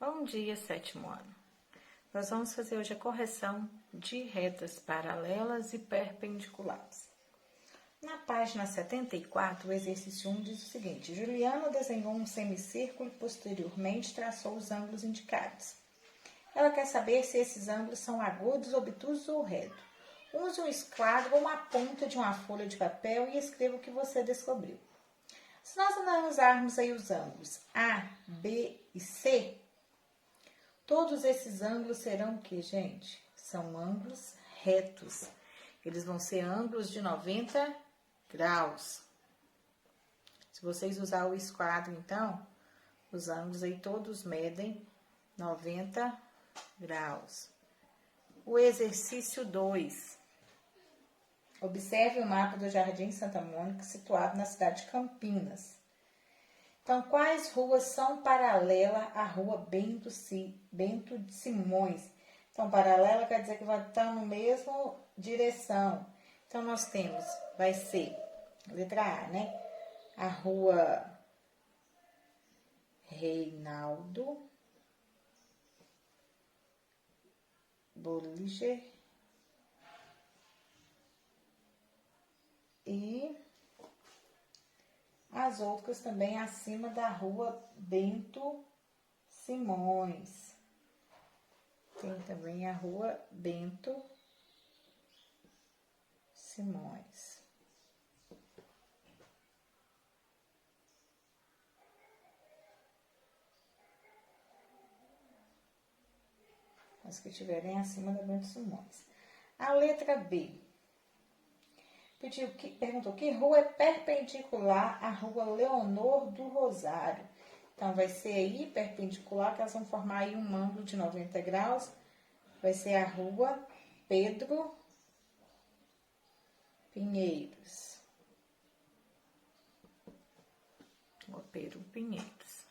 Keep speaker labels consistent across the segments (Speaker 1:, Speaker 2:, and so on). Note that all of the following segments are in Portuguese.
Speaker 1: Bom dia, sétimo ano. Nós vamos fazer hoje a correção de retas paralelas e perpendiculares. Na página 74, o exercício 1 diz o seguinte: Juliana desenhou um semicírculo e posteriormente traçou os ângulos indicados. Ela quer saber se esses ângulos são agudos, obtusos ou retos. Use um esquadro ou uma ponta de uma folha de papel e escreva o que você descobriu. Se nós analisarmos aí os ângulos A, B e C, todos esses ângulos serão o que, gente? São ângulos retos. Eles vão ser ângulos de 90 graus. Se vocês usar o esquadro, então, os ângulos aí todos medem 90 graus. O exercício 2. Observe o mapa do Jardim Santa Mônica, situado na cidade de Campinas. Então, quais ruas são paralelas à rua Bento de Simões? Então, paralela quer dizer que vai estar na mesma direção. Então, nós temos, vai ser, letra A, né? A rua Reinaldo Bolliger e as outras também acima da rua Bento Simões. Tem também a rua Bento Simões. As que estiverem acima da Bento Simões. A letra B. Perguntou que rua é perpendicular à rua Leonor do Rosário. Então, vai ser aí perpendicular, que elas vão formar aí um ângulo de 90 graus. Vai ser a rua Pedro Pinheiros. Rua Pedro Pinheiros.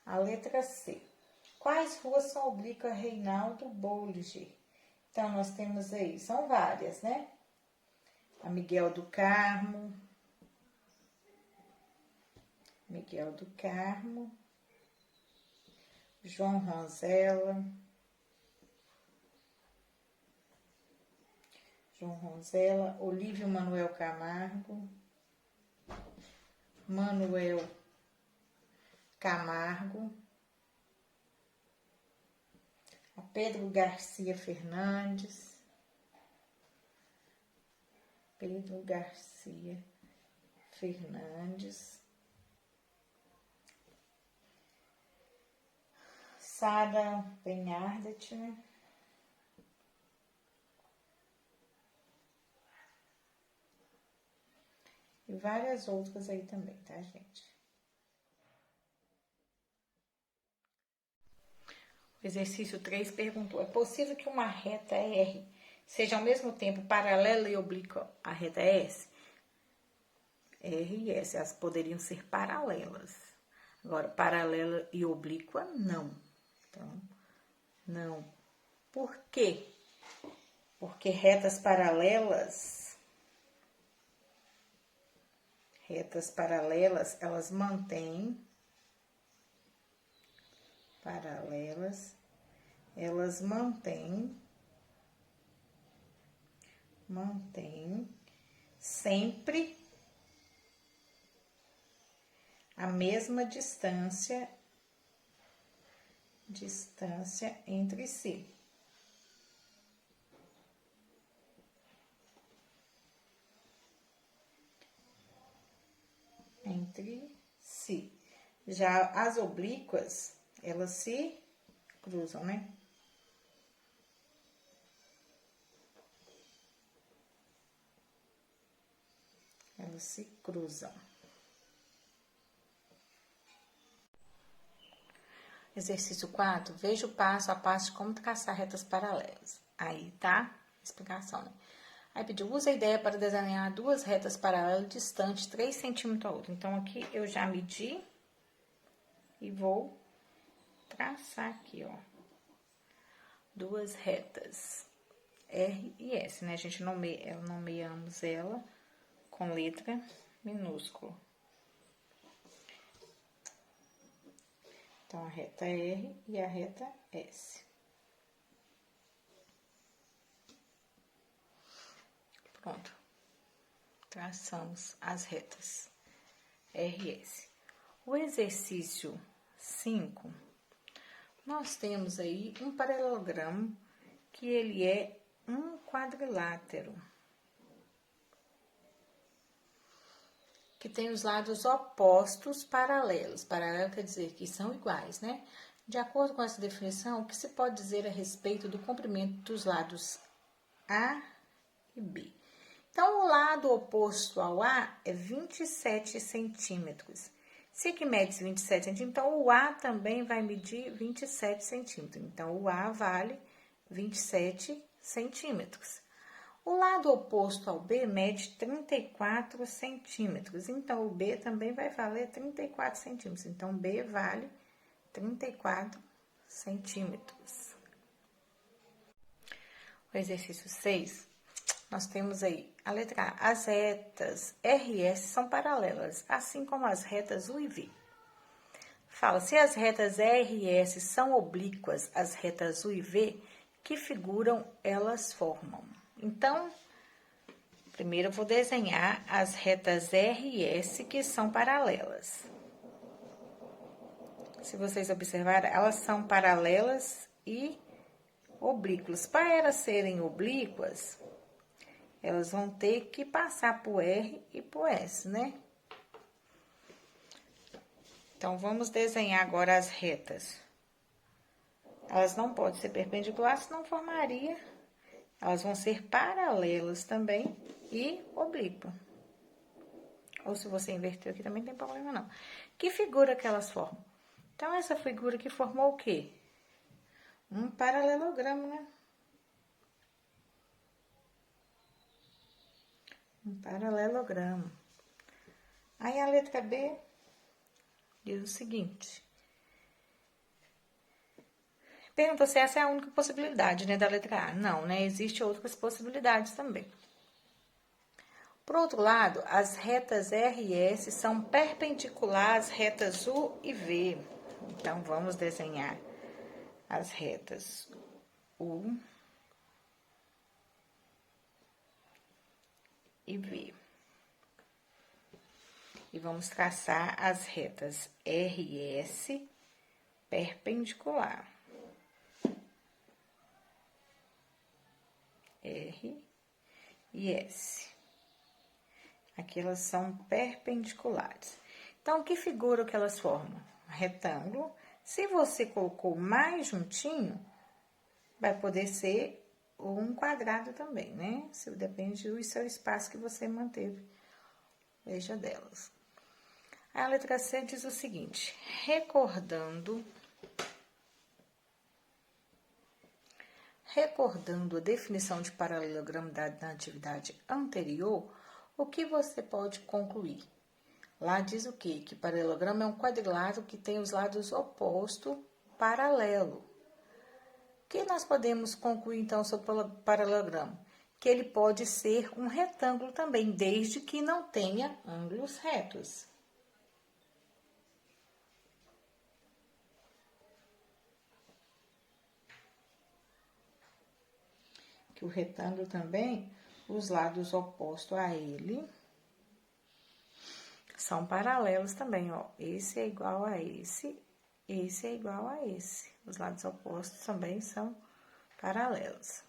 Speaker 1: A letra C. Quais ruas são oblíquas a Reinaldo Bolliger? Então, nós temos aí, são várias, né? A Miguel do Carmo, João Ronzella, Olívio Manuel Camargo, a Pedro Garcia Fernandes, Sara Benhardet, né? E várias outras aí também, tá, gente? O exercício 3 perguntou: é possível que uma reta R seja ao mesmo tempo paralela e oblíqua à reta S? R e S, elas poderiam ser paralelas. Agora, paralela e oblíqua, não. Então, não. Por quê? Porque retas paralelas, elas mantêm sempre a mesma distância entre si. Já as oblíquas, elas se cruzam, né? Elas se cruzam. Exercício 4. Veja o passo a passo de como traçar retas paralelas. Aí tá a explicação, né? Aí pediu, usa a ideia para desenhar duas retas paralelas distantes 3 centímetros a outra. Então, aqui eu já medi e vou traçar aqui, ó. Duas retas R e S, né? A gente nomeamos ela com letra minúscula. Então, a reta R e a reta S. Pronto. Traçamos as retas R e S. O exercício 5, nós temos aí um paralelogramo que ele é um quadrilátero, que tem os lados opostos paralelos. Paralelo quer dizer que são iguais, né? De acordo com essa definição, o que se pode dizer a respeito do comprimento dos lados A e B? Então, o lado oposto ao A é 27 centímetros. Se aqui mede 27 centímetros, então o A também vai medir 27 centímetros. Então, o A vale 27 centímetros. O lado oposto ao B mede 34 centímetros. Então, o B também vai valer 34 centímetros. Então, B vale 34 centímetros. O exercício 6, nós temos aí a letra A. As retas R e S são paralelas, assim como as retas U e V. Fala, se as retas R e S são oblíquas às retas U e V, que figuram elas formam? Então, primeiro eu vou desenhar as retas R e S que são paralelas. Se vocês observarem, elas são paralelas e oblíquas. Para elas serem oblíquas, elas vão ter que passar por R e por S, né? Então, vamos desenhar agora as retas. Elas não podem ser perpendiculares, senão formaria. Elas vão ser paralelas também e oblíquas. Ou se você inverter aqui, também não tem problema não. Que figura que elas formam? Então, essa figura aqui formou o quê? Um paralelogramo, né? Um paralelogramo. Aí, a letra B diz o seguinte. Pergunta se essa é a única possibilidade, né, da letra A. Não, né? Existem outras possibilidades também. Por outro lado, as retas R e S são perpendiculares às retas U e V. Então, vamos desenhar as retas U e V. E vamos traçar as retas R e S perpendicular. R e S. Aqui elas são perpendiculares. Então, que figura que elas formam? Retângulo. Se você colocou mais juntinho, vai poder ser um quadrado também, né? Depende do seu espaço que você manteve. Veja delas. A letra C diz o seguinte: recordando a definição de paralelogramo na atividade anterior, o que você pode concluir? Lá diz o quê? Que paralelogramo é um quadrilátero que tem os lados opostos paralelo. O que nós podemos concluir, então, sobre o paralelogramo? Que ele pode ser um retângulo também, desde que não tenha ângulos retos. Que o retângulo também, os lados opostos a ele são paralelos também, ó. Esse é igual a esse é igual a esse. Os lados opostos também são paralelos.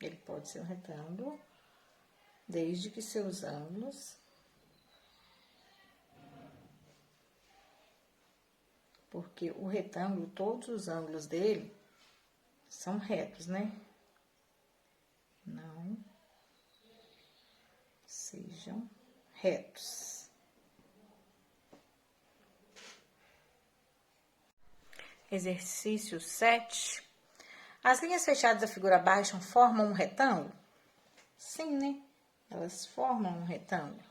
Speaker 1: Ele pode ser um retângulo, desde que seus ângulos, porque o retângulo, todos os ângulos dele são retos, né? Não sejam retos. Exercício 7. As linhas fechadas da figura abaixo formam um retângulo? Sim, né? Elas formam um retângulo.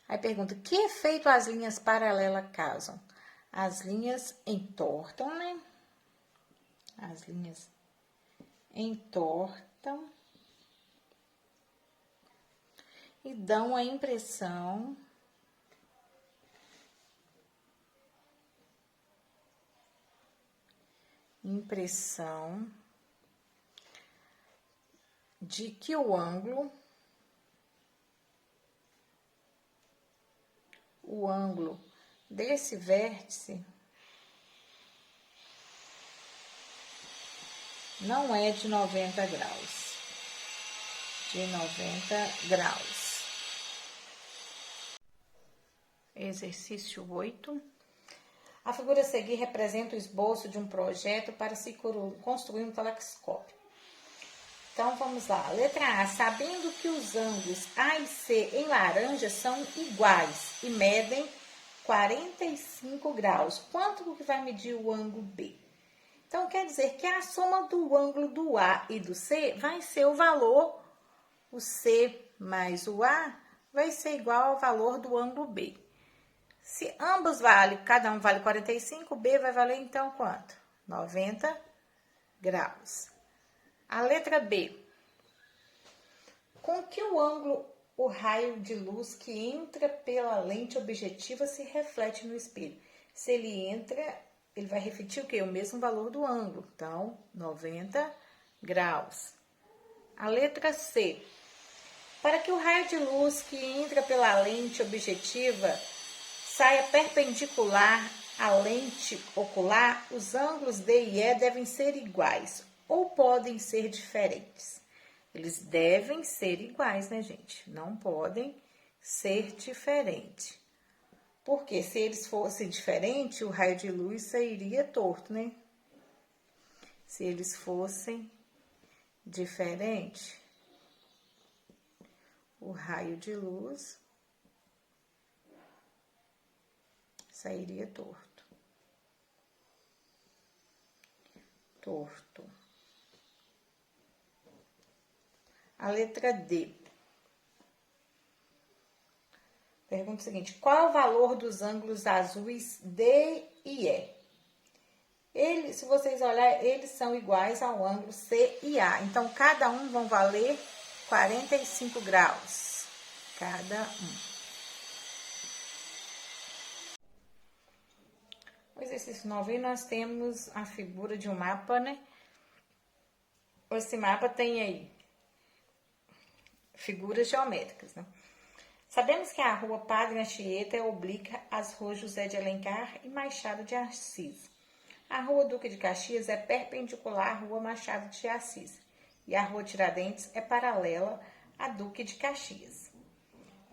Speaker 1: Aí pergunta, que efeito as linhas paralelas causam? As linhas entortam, né? As linhas entortam e dão a impressão impressão de que o ângulo desse vértice não é de 90 graus. De 90 graus. Exercício 8. A figura a seguir representa o esboço de um projeto para se construir um telescópio. Então, vamos lá. Letra A. Sabendo que os ângulos A e C em laranja são iguais e medem 45 graus, quanto que vai medir o ângulo B? Então, quer dizer que a soma do ângulo do A e do C vai ser o valor, o C mais o A vai ser igual ao valor do ângulo B. Se ambos valem, cada um vale 45, B vai valer então quanto? 90 graus. A letra B. Com que o ângulo, o raio de luz que entra pela lente objetiva se reflete no espelho? Se ele entra, ele vai refletir o quê? O mesmo valor do ângulo. Então, 90 graus. A letra C. Para que o raio de luz que entra pela lente objetiva saia perpendicular à lente ocular, os ângulos D e E devem ser iguais ou podem ser diferentes. Eles devem ser iguais, né, gente? Não podem ser diferentes. Porque se eles fossem diferentes, o raio de luz sairia torto, né? Se eles fossem diferentes, o raio de luz sairia torto. Torto. A letra D. Pergunta o seguinte: qual é o valor dos ângulos azuis D e E? Se vocês olharem, eles são iguais ao ângulo C e A. Então, cada um vão valer 45 graus. Cada um. No exercício 9, nós temos a figura de um mapa, né? Esse mapa tem aí figuras geométricas, né? Sabemos que a rua Padre Anchieta é oblíqua às ruas José de Alencar e Machado de Assis. A rua Duque de Caxias é perpendicular à rua Machado de Assis. E a rua Tiradentes é paralela à Duque de Caxias.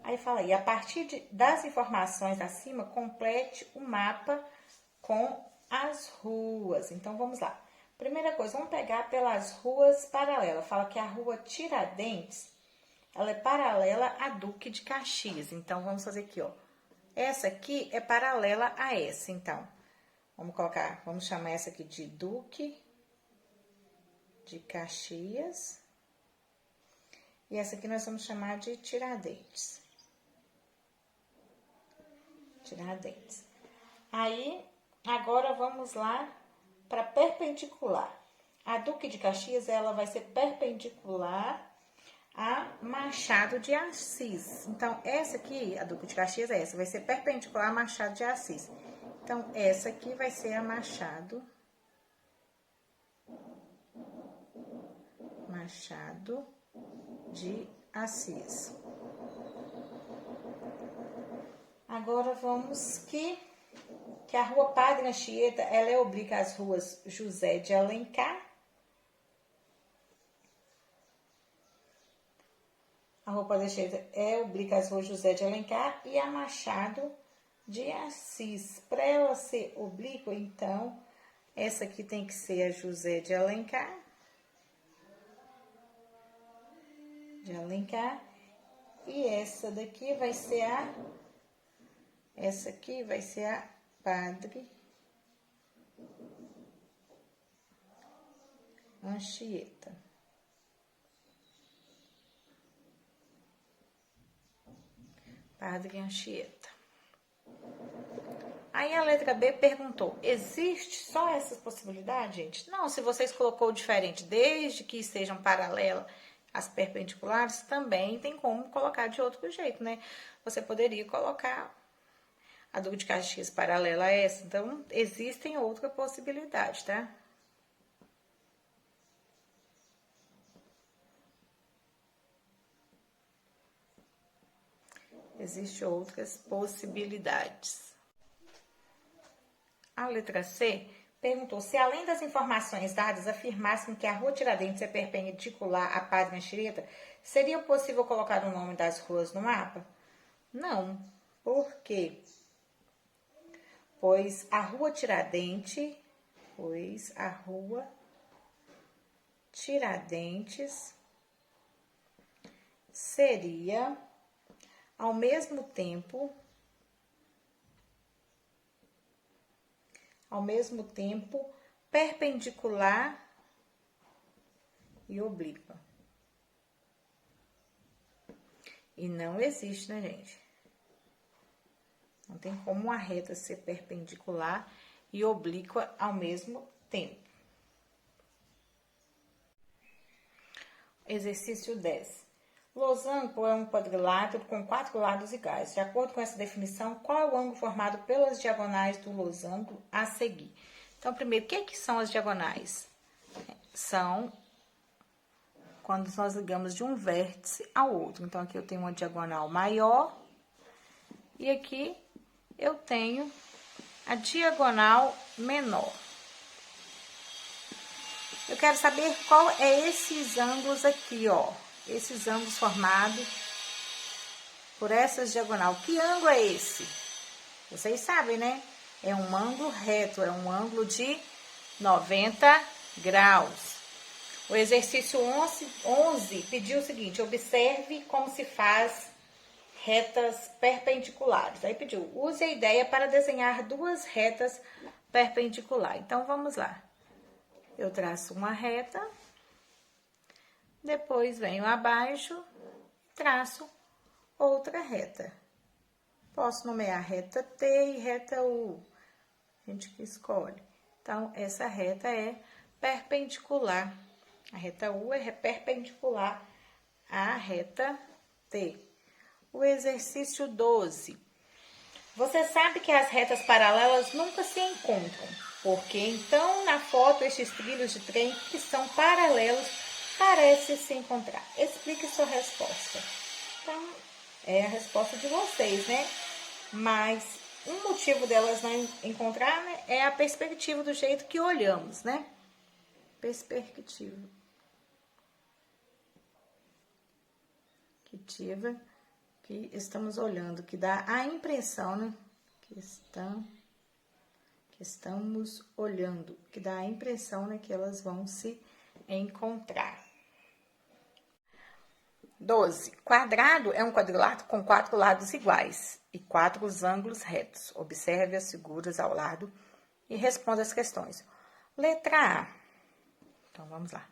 Speaker 1: Aí fala aí, a partir das informações acima, complete o mapa com as ruas. Então, vamos lá. Primeira coisa, vamos pegar pelas ruas paralelas. Fala que a rua Tiradentes, ela é paralela à Duque de Caxias. Então, vamos fazer aqui, ó. Essa aqui é paralela a essa, então. Vamos chamar essa aqui de Duque de Caxias. E essa aqui nós vamos chamar de Tiradentes. Tiradentes. Aí, agora vamos lá para perpendicular. A Duque de Caxias, ela vai ser perpendicular a Machado de Assis. Então, essa aqui, a Duque de Caxias é essa, vai ser perpendicular a Machado de Assis. Então, essa aqui vai ser a Machado de Assis. Agora, vamos que a rua Padre Anchieta, ela é oblíqua às ruas José de Alencar. A rua Padre Anchieta é oblíqua às ruas José de Alencar e a Machado de Assis. Para ela ser oblíqua, então, essa aqui tem que ser a José de Alencar. E essa daqui vai ser a Padre Anchieta. Padre Anchieta. Aí a letra B perguntou, existe só essas possibilidades, gente? Não, se vocês colocou diferente, desde que sejam paralelas as perpendiculares, também tem como colocar de outro jeito, né? Você poderia colocar a Duque de Caxias paralela a essa. Então, existem outras possibilidades, tá? Existem outras possibilidades. A letra C perguntou se, além das informações dadas, afirmássemos que a Rua Tiradentes é perpendicular à Padre Anchieta, seria possível colocar o nome das ruas no mapa? Não. Por quê? Pois a Rua Tiradentes seria, ao mesmo tempo, perpendicular e oblíqua. E não existe, né, gente? Não tem como uma reta ser perpendicular e oblíqua ao mesmo tempo. Exercício 10. Losango é um quadrilátero com 4 lados iguais. De acordo com essa definição, qual é o ângulo formado pelas diagonais do losango a seguir? Então, primeiro, o que são as diagonais? São quando nós ligamos de um vértice ao outro. Então, aqui eu tenho uma diagonal maior e aqui eu tenho a diagonal menor. Eu quero saber qual é esses ângulos aqui, ó. Esses ângulos formados por essas diagonal. Que ângulo é esse? Vocês sabem, né? É um ângulo reto, é um ângulo de 90 graus. O exercício 11 pediu o seguinte: observe como se faz retas perpendiculares. Aí pediu, use a ideia para desenhar 2 retas perpendiculares. Então, vamos lá. Eu traço uma reta, depois venho abaixo, traço outra reta. Posso nomear reta T e reta U, a gente que escolhe. Então, essa reta é perpendicular. A reta U é perpendicular à reta T. O exercício 12. Você sabe que as retas paralelas nunca se encontram, porque então na foto estes trilhos de trem que são paralelos parecem se encontrar. Explique sua resposta. Então, é a resposta de vocês, né? Mas um motivo delas não encontrar, né, é a perspectiva do jeito que olhamos, né? Perspectiva. Que estamos olhando, que dá a impressão, né? Que estamos olhando, que dá a impressão, né, que elas vão se encontrar. 12. Quadrado é um quadrilátero com 4 lados iguais e 4 ângulos retos. Observe as figuras ao lado e responda as questões. Letra A. Então, vamos lá.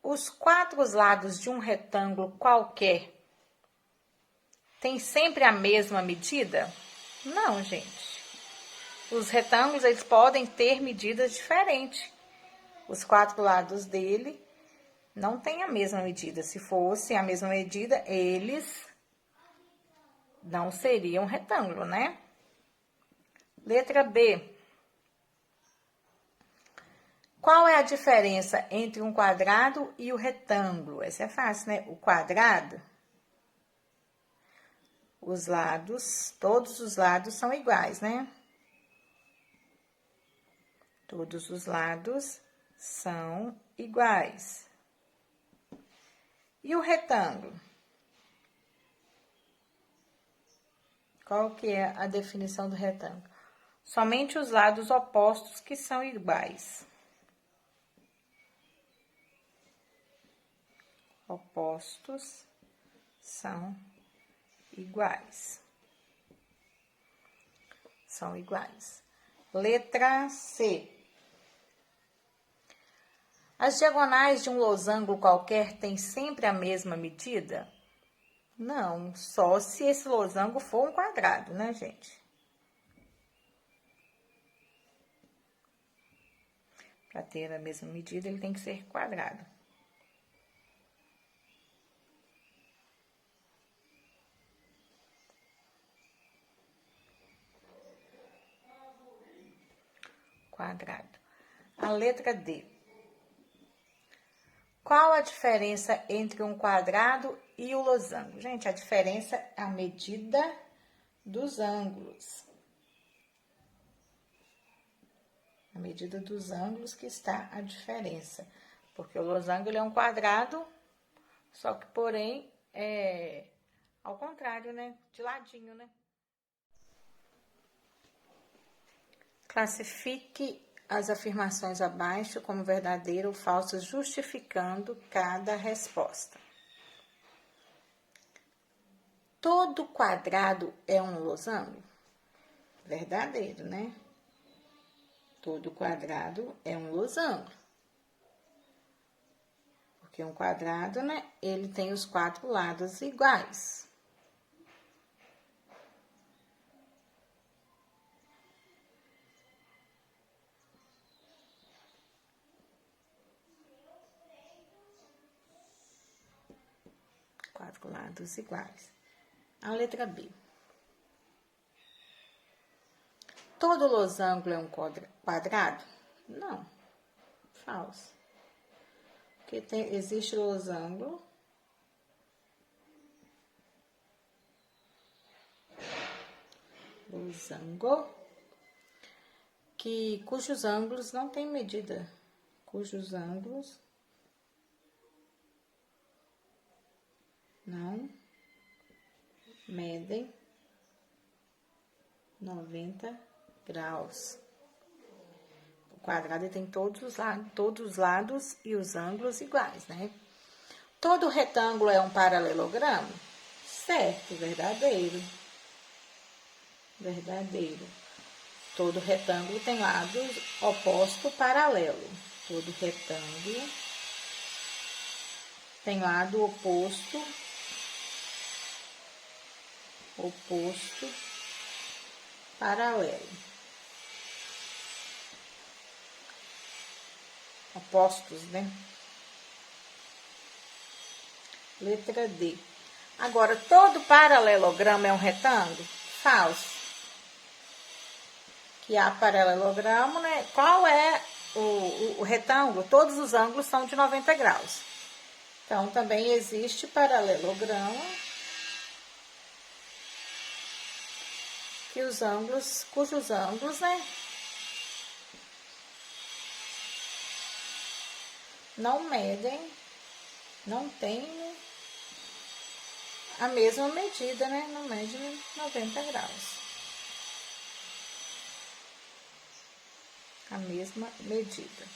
Speaker 1: Os 4 lados de um retângulo qualquer têm sempre a mesma medida? Não, gente. Os retângulos, eles podem ter medidas diferentes. Os 4 lados dele não têm a mesma medida. Se fosse a mesma medida, eles não seriam retângulo, né? Letra B. Qual é a diferença entre um quadrado e o retângulo? Essa é fácil, né? O quadrado, os lados, todos os lados são iguais, né? Todos os lados são iguais. E o retângulo? Qual que é a definição do retângulo? Somente os lados opostos que são iguais. Opostos são iguais. São iguais. Letra C. As diagonais de um losango qualquer têm sempre a mesma medida? Não, só se esse losango for um quadrado, né, gente? Para ter a mesma medida, ele tem que ser quadrado. Quadrado. A letra D. Qual a diferença entre um quadrado e o losango? Gente, a diferença é a medida dos ângulos. A medida dos ângulos que está a diferença. Porque o losango ele é um quadrado, só que porém é ao contrário, né? De ladinho, né? Classifique as afirmações abaixo como verdadeira ou falsa, justificando cada resposta. Todo quadrado é um losango? Verdadeiro, né? Todo quadrado é um losango. Porque um quadrado, né? Ele tem os 4 lados iguais. Quatro lados iguais. A letra B. Todo losango é um quadrado? Não. Falso. Porque existe losango cujos ângulos não têm medida. Cujos ângulos não medem 90 graus. O quadrado tem todos os lados e os ângulos iguais, né? Todo retângulo é um paralelogramo? Certo, verdadeiro. Verdadeiro. Todo retângulo tem lados oposto paralelo. Todo retângulo tem lado oposto paralelo. Opostos, né? Letra D. Agora, todo paralelogramo é um retângulo? Falso. Que há paralelogramo, né? Qual é o retângulo? Todos os ângulos são de 90 graus. Então, também existe paralelogramo cujos ângulos, né? Não medem, não tem a mesma medida, né? Não mede 90 graus. A mesma medida.